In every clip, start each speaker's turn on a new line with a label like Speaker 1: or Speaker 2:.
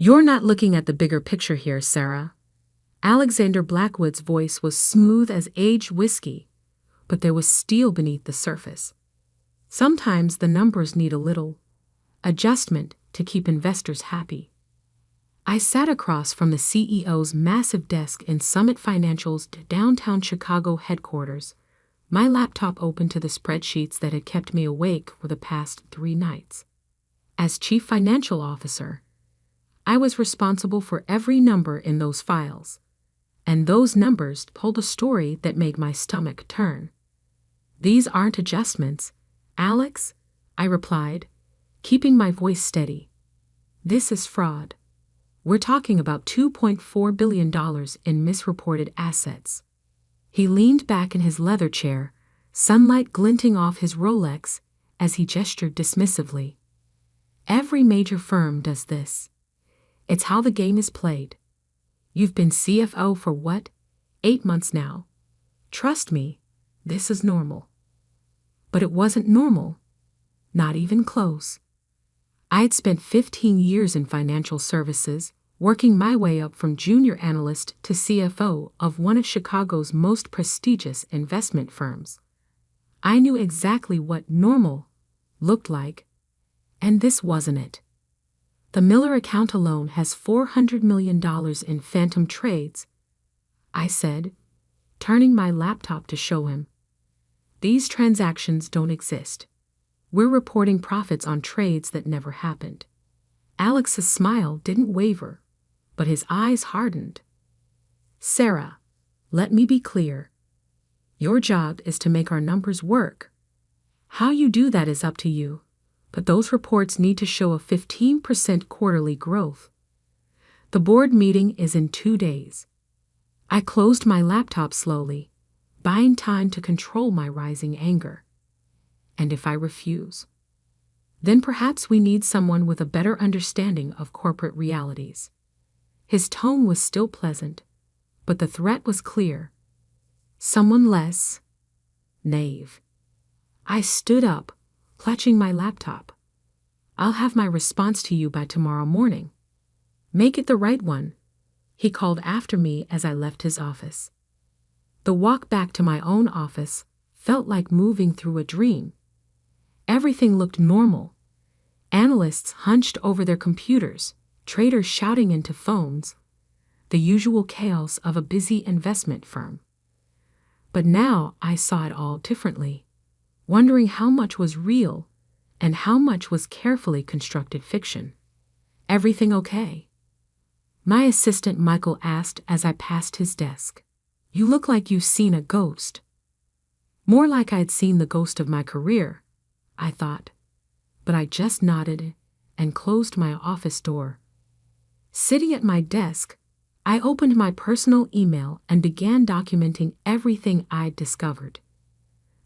Speaker 1: You're not looking at the bigger picture here, Sarah. Alexander Blackwood's voice was smooth as aged whiskey, but there was steel beneath the surface. Sometimes the numbers need a little adjustment to keep investors happy. I sat across from the CEO's massive desk in Summit Financial's downtown Chicago headquarters, my laptop open to the spreadsheets that had kept me awake for the past 3 nights. As Chief Financial Officer, I was responsible for every number in those files, and those numbers told a story that made my stomach turn. "These aren't adjustments, Alex," I replied, keeping my voice steady. "This is fraud. We're talking about $2.4 billion in misreported assets." He leaned back in his leather chair, sunlight glinting off his Rolex as he gestured dismissively. "Every major firm does this. It's how the game is played. You've been CFO for what, 8 months now? Trust me, this is normal." But it wasn't normal. Not even close. I'd spent 15 years in financial services, working my way up from junior analyst to CFO of one of Chicago's most prestigious investment firms. I knew exactly what normal looked like, and this wasn't it. "The Miller account alone has $400 million in phantom trades," I said, turning my laptop to show him. "These transactions don't exist. We're reporting profits on trades that never happened." Alex's smile didn't waver, but his eyes hardened. "Sarah, let me be clear. Your job is to make our numbers work. How you do that is up to you, but those reports need to show a 15% quarterly growth. The board meeting is in 2 days." I closed my laptop slowly, buying time to control my rising anger. "And if I refuse? Then perhaps we need someone with a better understanding of corporate realities." His tone was still pleasant, but the threat was clear. Someone less naive. I stood up, clutching my laptop. "I'll have my response to you by tomorrow morning. Make it the right one," he called after me as I left his office. The walk back to my own office felt like moving through a dream. Everything looked normal. Analysts hunched over their computers, traders shouting into phones, the usual chaos of a busy investment firm. But now I saw it all differently, wondering how much was real and how much was carefully constructed fiction. "Everything okay?" my assistant Michael asked as I passed his desk. "You look like you've seen a ghost." More like I'd seen the ghost of my career, I thought, but I just nodded and closed my office door. Sitting at my desk, I opened my personal email and began documenting everything I'd discovered.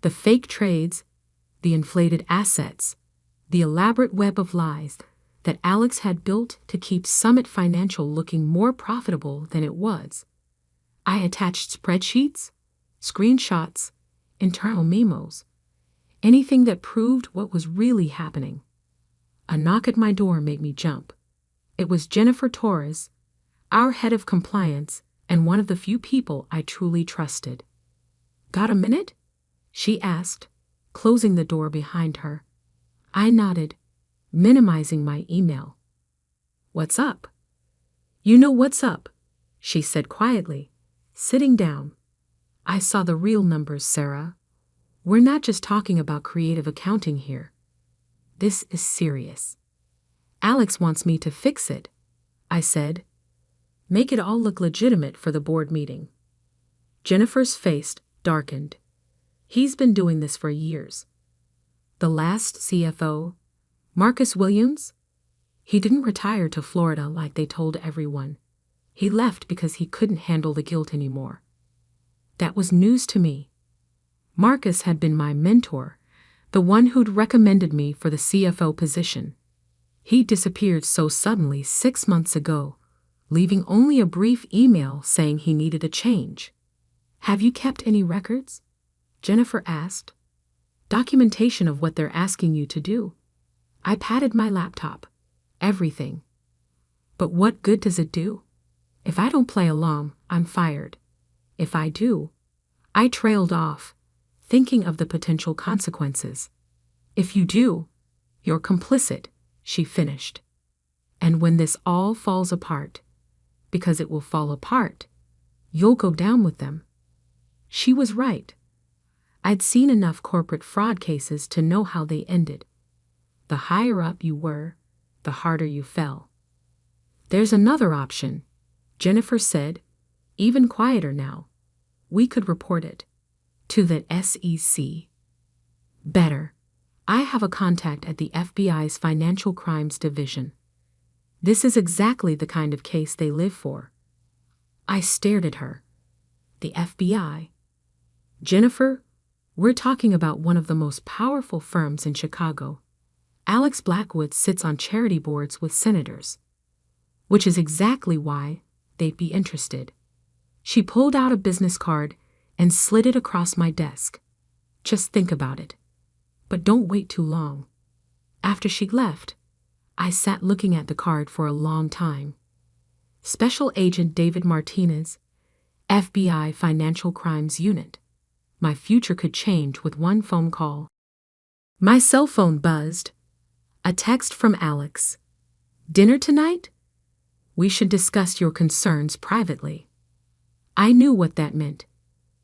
Speaker 1: The fake trades, the inflated assets, the elaborate web of lies that Alex had built to keep Summit Financial looking more profitable than it was. I attached spreadsheets, screenshots, internal memos, anything that proved what was really happening. A knock at my door made me jump. It was Jennifer Torres, our head of compliance and one of the few people I truly trusted. "Got a minute?" she asked, closing the door behind her. I nodded, minimizing my email. "What's up?" "You know what's up," she said quietly, sitting down. "I saw the real numbers, Sarah. We're not just talking about creative accounting here. This is serious. Alex wants me to fix it," I said. "Make it all look legitimate for the board meeting." Jennifer's face darkened. "He's been doing this for years. The last CFO, Marcus Williams, he didn't retire to Florida like they told everyone. He left because he couldn't handle the guilt anymore." That was news to me. Marcus had been my mentor, the one who'd recommended me for the CFO position. He disappeared so suddenly 6 months ago, leaving only a brief email saying he needed a change. "Have you kept any records?" Jennifer asked. "Documentation of what they're asking you to do." I patted my laptop. "Everything. But what good does it do? If I don't play along, I'm fired. If I do, I trailed off, thinking of the potential consequences. If you do, you're complicit, she finished. And when this all falls apart, because it will fall apart, you'll go down with them. She was right. I'd seen enough corporate fraud cases to know how they ended. The higher up you were, the harder you fell. There's another option, Jennifer said, even quieter now. We could report it to the SEC. Better. I have a contact at the FBI's Financial Crimes Division. This is exactly the kind of case they live for. I stared at her. The FBI? Jennifer, we're talking about one of the most powerful firms in Chicago. Alex Blackwood sits on charity boards with senators. Which is exactly why they'd be interested. She pulled out a business card and slid it across my desk. Just think about it. But don't wait too long. After she left, I sat looking at the card for a long time. Special Agent David Martinez, FBI Financial Crimes Unit. My future could change with one phone call. My cell phone buzzed. A text from Alex. Dinner tonight? We should discuss your concerns privately. I knew what that meant.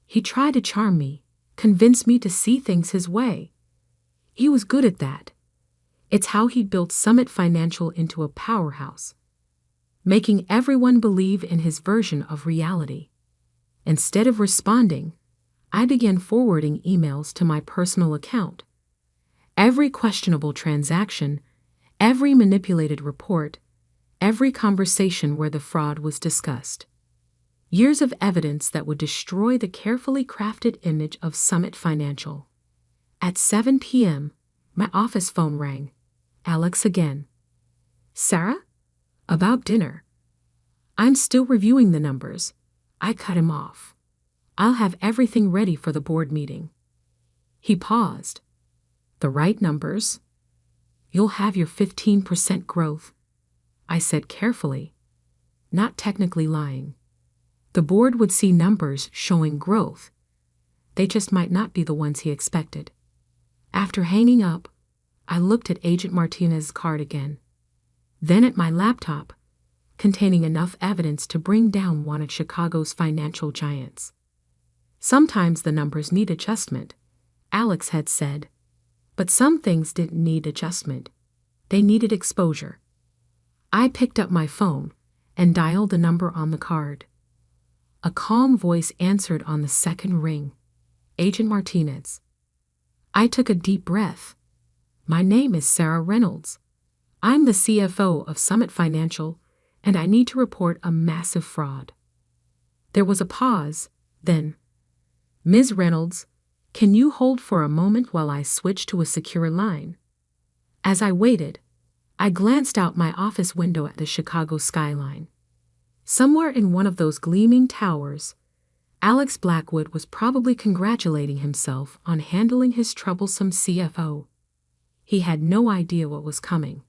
Speaker 1: He tried to charm me, convince me to see things his way. He was good at that. It's how he built Summit Financial into a powerhouse, making everyone believe in his version of reality. Instead of responding, I began forwarding emails to my personal account. Every questionable transaction, every manipulated report, every conversation where the fraud was discussed. Years of evidence that would destroy the carefully crafted image of Summit Financial. At 7 p.m., my office phone rang. Alex again. Sarah? About dinner. I'm still reviewing the numbers. I cut him off. I'll have everything ready for the board meeting. He paused. The right numbers? You'll have your 15% growth, I said carefully, not technically lying. The board would see numbers showing growth. They just might not be the ones he expected. After hanging up, I looked at Agent Martinez's card again. Then at my laptop, containing enough evidence to bring down one of Chicago's financial giants. Sometimes the numbers need adjustment, Alex had said. But some things didn't need adjustment. They needed exposure. I picked up my phone and dialed the number on the card. A calm voice answered on the second ring. Agent Martinez. I took a deep breath. My name is Sarah Reynolds. I'm the CFO of Summit Financial, and I need to report a massive fraud. There was a pause, then, Ms. Reynolds, can you hold for a moment while I switch to a secure line? As I waited, I glanced out my office window at the Chicago skyline. Somewhere in one of those gleaming towers, Alex Blackwood was probably congratulating himself on handling his troublesome CFO. He had no idea what was coming.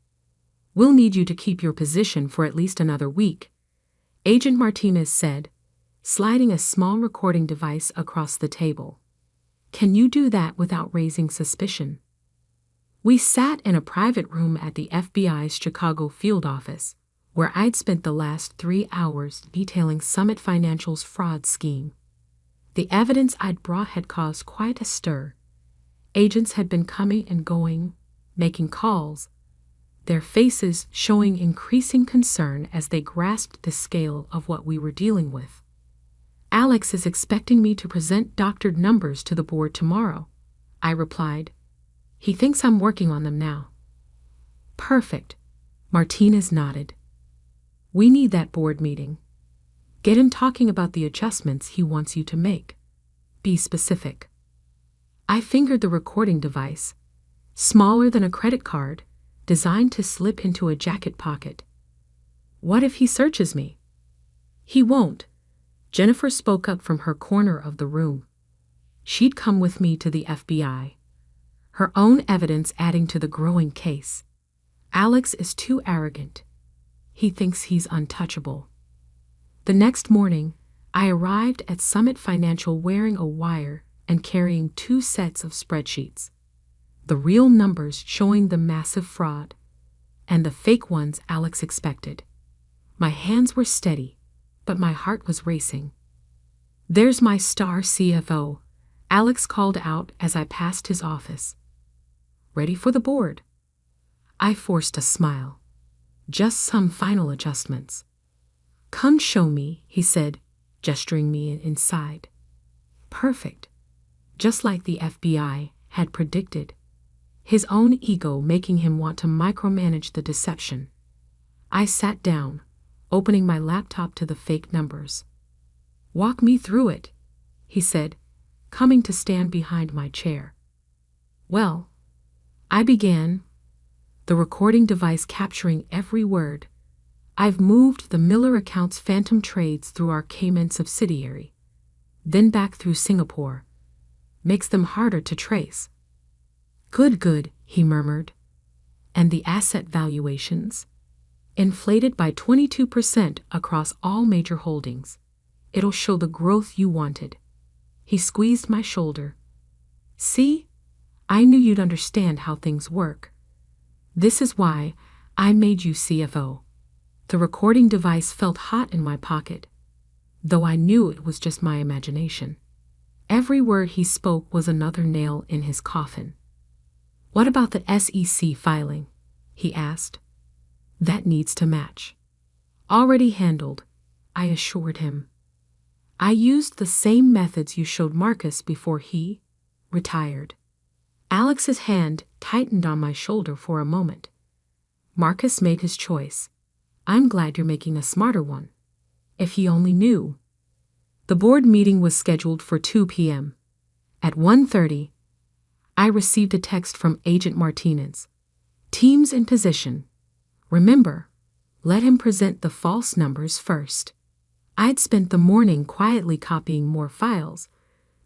Speaker 1: We'll need you to keep your position for at least another week, Agent Martinez said, sliding a small recording device across the table. Can you do that without raising suspicion? We sat in a private room at the FBI's Chicago field office, where I'd spent the last 3 hours detailing Summit Financial's fraud scheme. The evidence I'd brought had caused quite a stir. Agents had been coming and going, making calls, their faces showing increasing concern as they grasped the scale of what we were dealing with. Alex is expecting me to present doctored numbers to the board tomorrow, I replied. He thinks I'm working on them now. Perfect, Martinez nodded. We need that board meeting. Get him talking about the adjustments he wants you to make. Be specific. I fingered the recording device, smaller than a credit card, designed to slip into a jacket pocket. What if he searches me? He won't. Jennifer spoke up from her corner of the room. She'd come with me to the FBI. Her own evidence adding to the growing case. Alex is too arrogant. He thinks he's untouchable. The next morning, I arrived at Summit Financial wearing a wire and carrying 2 sets of spreadsheets. The real numbers showing the massive fraud, and the fake ones Alex expected. My hands were steady, but my heart was racing. "There's my star CFO," Alex called out as I passed his office. "Ready for the board?" I forced a smile. "Just some final adjustments." "Come show me," he said, gesturing me inside. Perfect. Just like the FBI had predicted. His own ego making him want to micromanage the deception. I sat down, opening my laptop to the fake numbers. "Walk me through it," he said, coming to stand behind my chair. Well, I began, the recording device capturing every word. "I've moved the Miller account's phantom trades through our Cayman subsidiary, then back through Singapore. Makes them harder to trace." Good, he murmured. "And the asset valuations? Inflated by 22% across all major holdings. It'll show the growth you wanted." He squeezed my shoulder. "See? I knew you'd understand how things work. This is why I made you CFO." The recording device felt hot in my pocket, though I knew it was just my imagination. Every word he spoke was another nail in his coffin. "What about the SEC filing?" he asked. "That needs to match." "Already handled," I assured him. "I used the same methods you showed Marcus before he retired." Alex's hand tightened on my shoulder for a moment. "Marcus made his choice. I'm glad you're making a smarter one. If he only knew." The board meeting was scheduled for 2 p.m. At 1:30, I received a text from Agent Martinez. "Teams in position. Remember, let him present the false numbers first." I'd spent the morning quietly copying more files,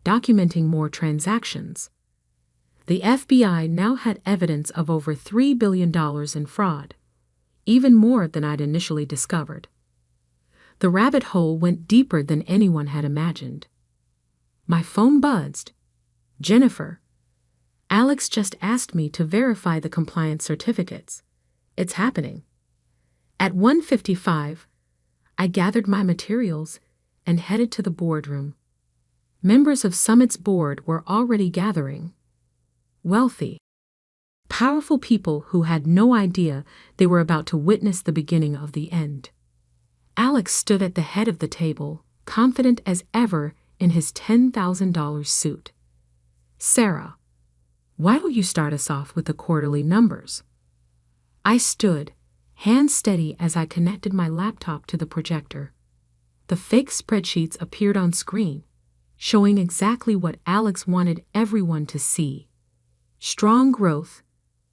Speaker 1: documenting more transactions. The FBI now had evidence of over $3 billion in fraud, even more than I'd initially discovered. The rabbit hole went deeper than anyone had imagined. My phone buzzed. "Jennifer, Alex just asked me to verify the compliance certificates. It's happening." At 1:55, I gathered my materials and headed to the boardroom. Members of Summit's board were already gathering. Wealthy, powerful people who had no idea they were about to witness the beginning of the end. Alex stood at the head of the table, confident as ever in his $10,000 suit. "Sarah, why don't you start us off with the quarterly numbers?" I stood, hands steady as I connected my laptop to the projector. The fake spreadsheets appeared on screen, showing exactly what Alex wanted everyone to see. Strong growth,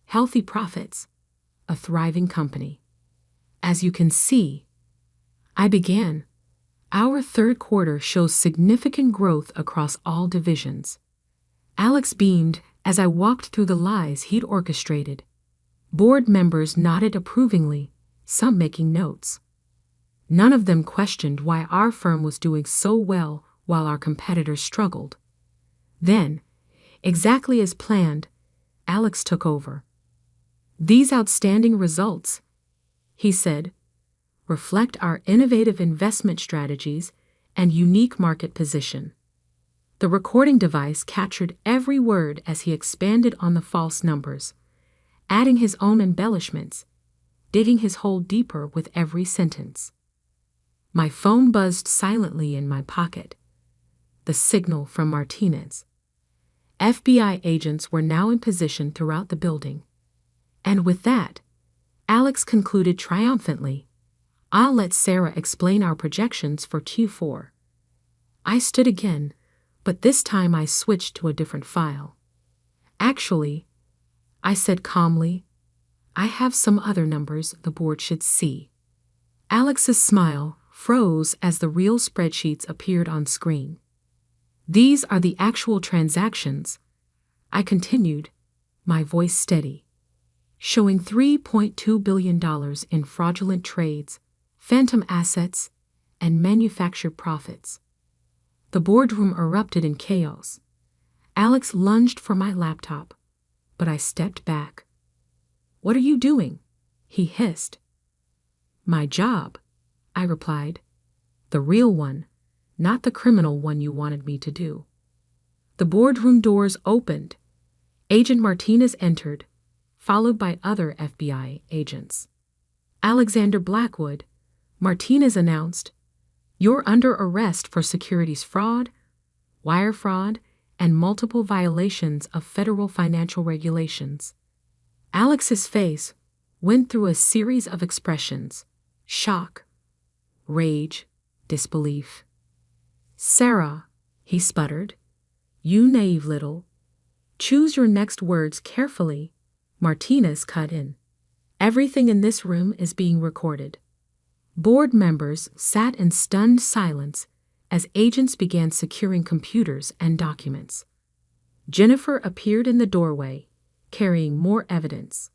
Speaker 1: healthy profits, a thriving company. "As you can see," I began, "our third quarter shows significant growth across all divisions." Alex beamed as I walked through the lies he'd orchestrated. Board members nodded approvingly, some making notes. None of them questioned why our firm was doing so well while our competitors struggled. Then, exactly as planned, Alex took over. "These outstanding results," he said, "reflect our innovative investment strategies and unique market position." The recording device captured every word as he expanded on the false numbers, adding his own embellishments, digging his hole deeper with every sentence. My phone buzzed silently in my pocket. The signal from Martinez. FBI agents were now in position throughout the building. And with that, Alex concluded triumphantly, "I'll let Sarah explain our projections for Q4. I stood again, but this time I switched to a different file. "Actually," I said calmly, "I have some other numbers the board should see." Alex's smile froze as the real spreadsheets appeared on screen. "These are the actual transactions," I continued, my voice steady. showing $3.2 billion in fraudulent trades, phantom assets, and manufactured profits. The boardroom erupted in chaos. Alex lunged for my laptop, but I stepped back. "What are you doing?" he hissed. "My job," I replied. "The real one, not the criminal one you wanted me to do." The boardroom doors opened. Agent Martinez entered, followed by other FBI agents. "Alexander Blackwood," Martinez announced, "you're under arrest for securities fraud, wire fraud, and multiple violations of federal financial regulations." Alex's face went through a series of expressions: shock, rage, disbelief. "Sarah," he sputtered, "you naive little." "Choose your next words carefully," Martinez cut in. "Everything in this room is being recorded." Board members sat in stunned silence as agents began securing computers and documents. Jennifer appeared in the doorway, carrying more evidence.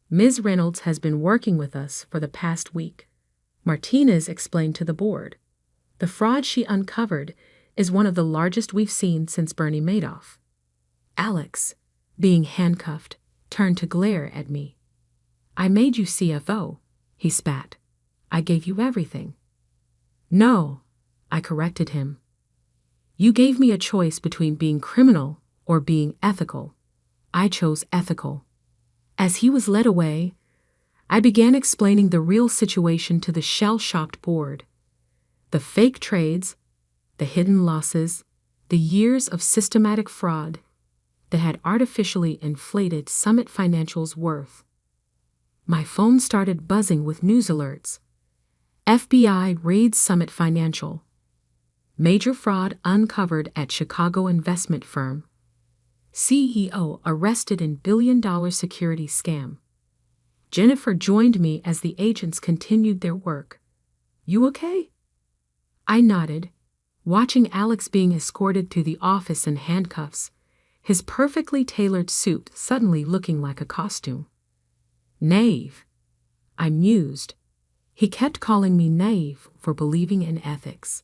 Speaker 1: "Ms. Reynolds has been working with us for the past week," Martinez explained to the board. "The fraud she uncovered is one of the largest we've seen since Bernie Madoff." Alex, being handcuffed, turned to glare at me. "I made you CFO," he spat. "I gave you everything." "No," I corrected him. "You gave me a choice between being criminal or being ethical. I chose ethical." As he was led away, I began explaining the real situation to the shell-shocked board. The fake trades, the hidden losses, the years of systematic fraud that had artificially inflated Summit Financial's worth. My phone started buzzing with news alerts. FBI raids Summit Financial. Major fraud uncovered at Chicago investment firm. CEO arrested in billion-dollar security scam. Jennifer joined me as the agents continued their work. "You okay?" I nodded, watching Alex being escorted to the office in handcuffs, his perfectly tailored suit suddenly looking like a costume. "Naive," I mused. He kept calling me naive for believing in ethics.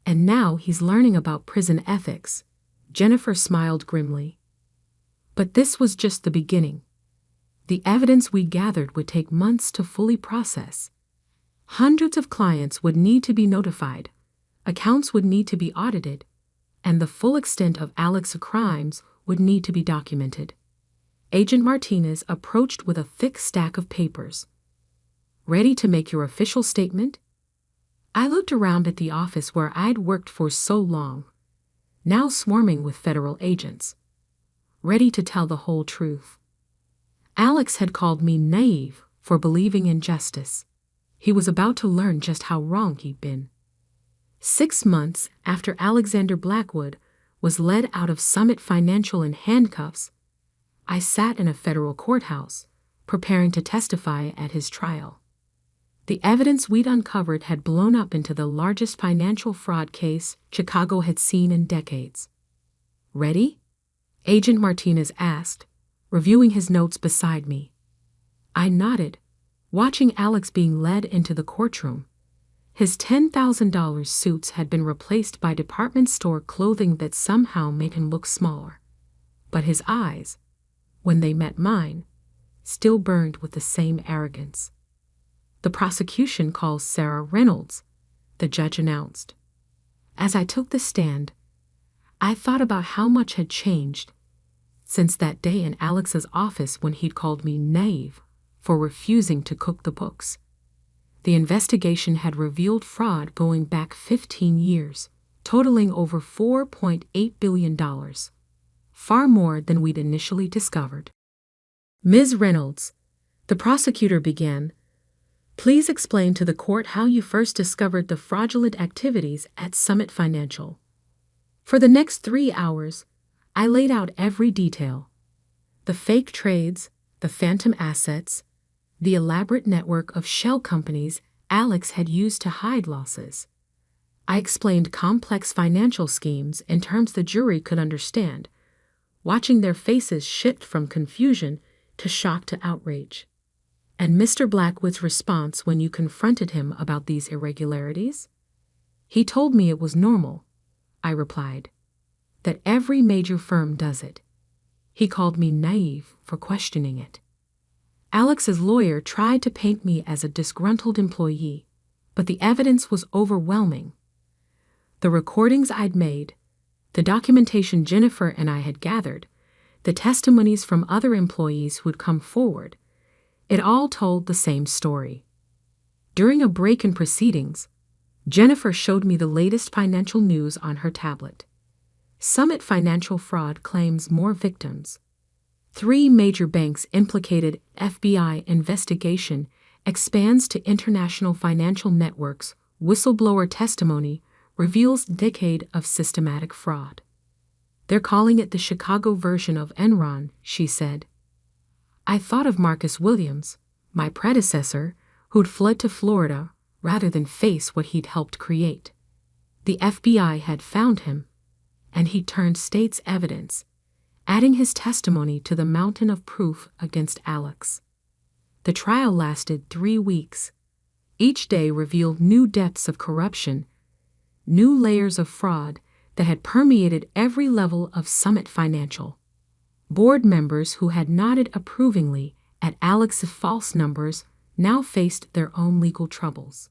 Speaker 1: And now he's learning about prison ethics. Jennifer smiled grimly. But this was just the beginning. The evidence we gathered would take months to fully process. Hundreds of clients would need to be notified, accounts would need to be audited, and the full extent of Alex's crimes would need to be documented. Agent Martinez approached with a thick stack of papers. "Ready to make your official statement?" I looked around at the office where I'd worked for so long, now swarming with federal agents. Ready to tell the whole truth. Alex had called me naive for believing in justice. He was about to learn just how wrong he'd been. 6 months after Alexander Blackwood was led out of Summit Financial in handcuffs, I sat in a federal courthouse, preparing to testify at his trial. The evidence we'd uncovered had blown up into the largest financial fraud case Chicago had seen in decades. "Ready?" Agent Martinez asked, reviewing his notes beside me. I nodded, watching Alex being led into the courtroom. His $10,000 suits had been replaced by department store clothing that somehow made him look smaller. But his eyes, when they met mine, still burned with the same arrogance. "The prosecution calls Sarah Reynolds," the judge announced. As I took the stand, I thought about how much had changed since that day in Alex's office when he'd called me naive for refusing to cook the books. The investigation had revealed fraud going back 15 years, totaling over $4.8 billion, far more than we'd initially discovered. "Ms. Reynolds," the prosecutor began, "please explain to the court how you first discovered the fraudulent activities at Summit Financial." For the next 3 hours, I laid out every detail. The fake trades, the phantom assets, the elaborate network of shell companies Alex had used to hide losses. I explained complex financial schemes in terms the jury could understand, watching their faces shift from confusion to shock to outrage. And Mr. Blackwood's response when you confronted him about these irregularities? He told me it was normal, I replied, that every major firm does it. He called me naive for questioning it. Alex's lawyer tried to paint me as a disgruntled employee, but the evidence was overwhelming. The recordings I'd made, the documentation Jennifer and I had gathered, the testimonies from other employees who'd come forward, it all told the same story. During a break in proceedings, Jennifer showed me the latest financial news on her tablet. Summit Financial Fraud claims more victims. 3 major banks implicated. FBI investigation expands to international financial networks. Whistleblower testimony reveals decade of systematic fraud. They're calling it the Chicago version of Enron, she said. I thought of Marcus Williams, my predecessor, who'd fled to Florida rather than face what he'd helped create. The FBI had found him, and he turned state's evidence, adding his testimony to the mountain of proof against Alex. The trial lasted 3 weeks. Each day revealed new depths of corruption, new layers of fraud that had permeated every level of Summit Financial. Board members who had nodded approvingly at Alex's false numbers now faced their own legal troubles.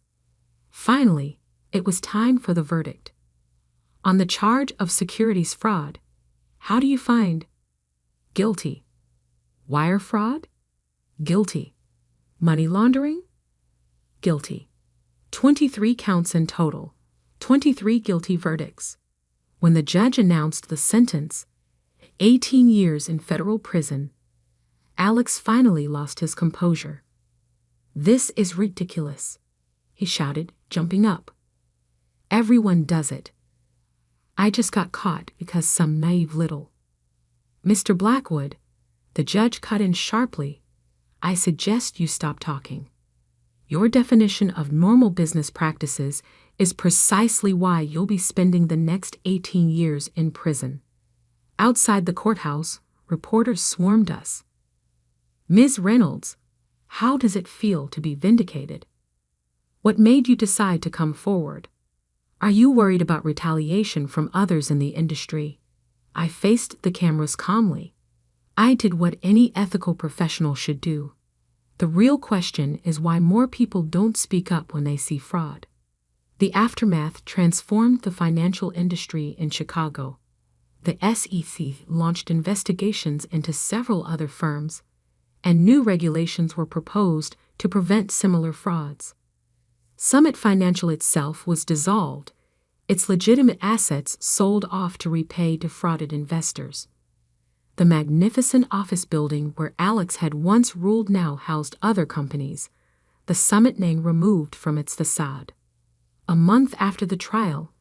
Speaker 1: Finally, it was time for the verdict. On the charge of securities fraud, how do you find? Guilty. Wire fraud? Guilty. Money laundering? Guilty. 23 counts in total, 23 guilty verdicts. When the judge announced the sentence, 18 years in federal prison, Alex finally lost his composure. This is ridiculous, he shouted, jumping up. Everyone does it. I just got caught because some naive little. Mr. Blackwood, the judge cut in sharply, I suggest you stop talking. Your definition of normal business practices is precisely why you'll be spending the next 18 years in prison. Outside the courthouse, reporters swarmed us. Ms. Reynolds, how does it feel to be vindicated? What made you decide to come forward? Are you worried about retaliation from others in the industry? I faced the cameras calmly. I did what any ethical professional should do. The real question is why more people don't speak up when they see fraud. The aftermath transformed the financial industry in Chicago. The SEC launched investigations into several other firms, and new regulations were proposed to prevent similar frauds. Summit Financial itself was dissolved, its legitimate assets sold off to repay defrauded investors. The magnificent office building where Alex had once ruled now housed other companies, the Summit name removed from its facade. A month after the trial,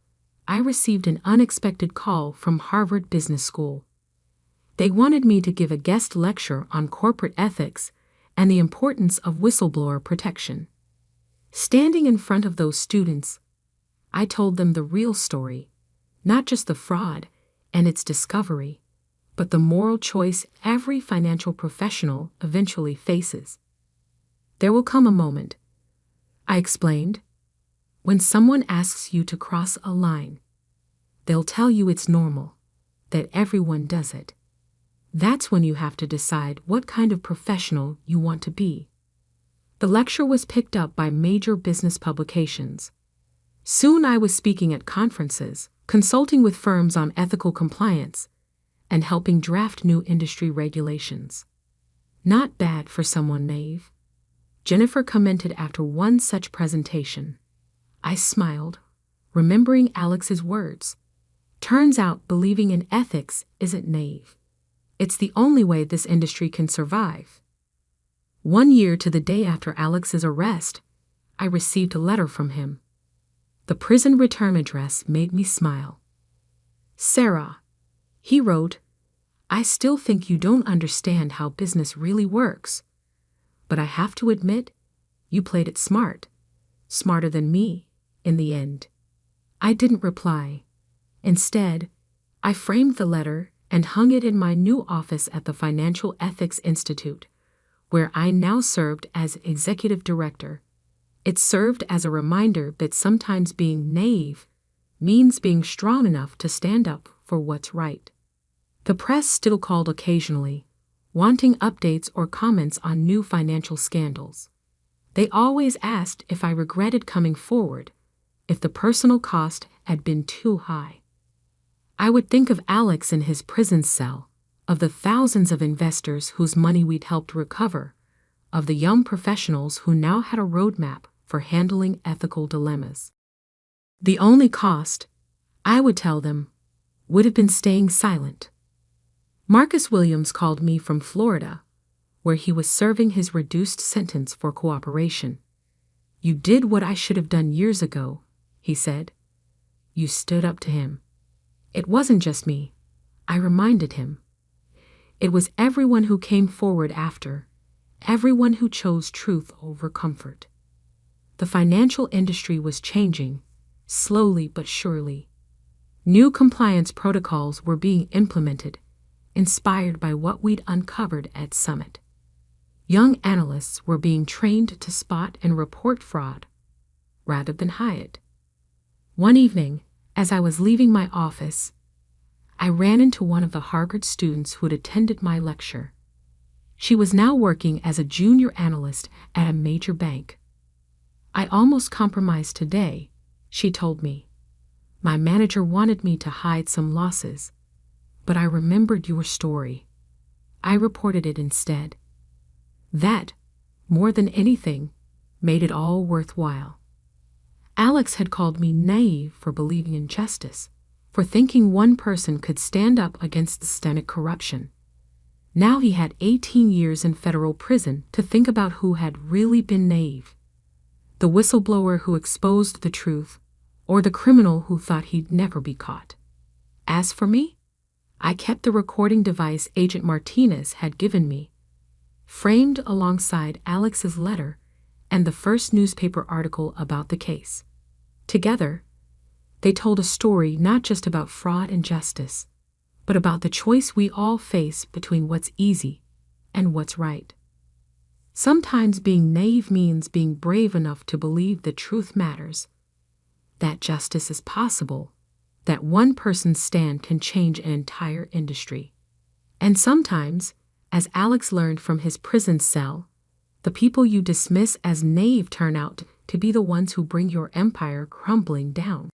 Speaker 1: I received an unexpected call from Harvard Business School. They wanted me to give a guest lecture on corporate ethics and the importance of whistleblower protection. Standing in front of those students, I told them the real story, not just the fraud and its discovery, but the moral choice every financial professional eventually faces. There will come a moment, I explained, when someone asks you to cross a line. They'll tell you it's normal, that everyone does it. That's when you have to decide what kind of professional you want to be. The lecture was picked up by major business publications. Soon I was speaking at conferences, consulting with firms on ethical compliance, and helping draft new industry regulations. Not bad for someone naive, Jennifer commented after one such presentation. I smiled, remembering Alex's words. Turns out believing in ethics isn't naive. It's the only way this industry can survive. 1 year to the day after Alex's arrest, I received a letter from him. The prison return address made me smile. Sarah, he wrote, I still think you don't understand how business really works. But I have to admit, you played it smart. Smarter than me, in the end. I didn't reply. Instead, I framed the letter and hung it in my new office at the Financial Ethics Institute, where I now served as executive director. It served as a reminder that sometimes being naive means being strong enough to stand up for what's right. The press still called occasionally, wanting updates or comments on new financial scandals. They always asked if I regretted coming forward, if the personal cost had been too high. I would think of Alex in his prison cell, of the thousands of investors whose money we'd helped recover, of the young professionals who now had a roadmap for handling ethical dilemmas. The only cost, I would tell them, would have been staying silent. Marcus Williams called me from Florida, where he was serving his reduced sentence for cooperation. "You did what I should have done years ago," he said. "You stood up to him." It wasn't just me, I reminded him. It was everyone who came forward after, everyone who chose truth over comfort. The financial industry was changing, slowly but surely. New compliance protocols were being implemented, inspired by what we'd uncovered at Summit. Young analysts were being trained to spot and report fraud, rather than hide it. One evening, as I was leaving my office, I ran into one of the Harvard students who'd attended my lecture. She was now working as a junior analyst at a major bank. "I almost compromised today," she told me. "My manager wanted me to hide some losses, but I remembered your story. I reported it instead. That, more than anything, made it all worthwhile." Alex had called me naive for believing in justice, for thinking one person could stand up against systemic corruption. Now he had 18 years in federal prison to think about who had really been naive: the whistleblower who exposed the truth, or the criminal who thought he'd never be caught. As for me, I kept the recording device Agent Martinez had given me, framed alongside Alex's letter and the first newspaper article about the case. Together, they told a story not just about fraud and justice, but about the choice we all face between what's easy and what's right. Sometimes being naive means being brave enough to believe that truth matters, that justice is possible, that one person's stand can change an entire industry. And sometimes, as Alex learned from his prison cell, the people you dismiss as naive turn out to be the ones who bring your empire crumbling down.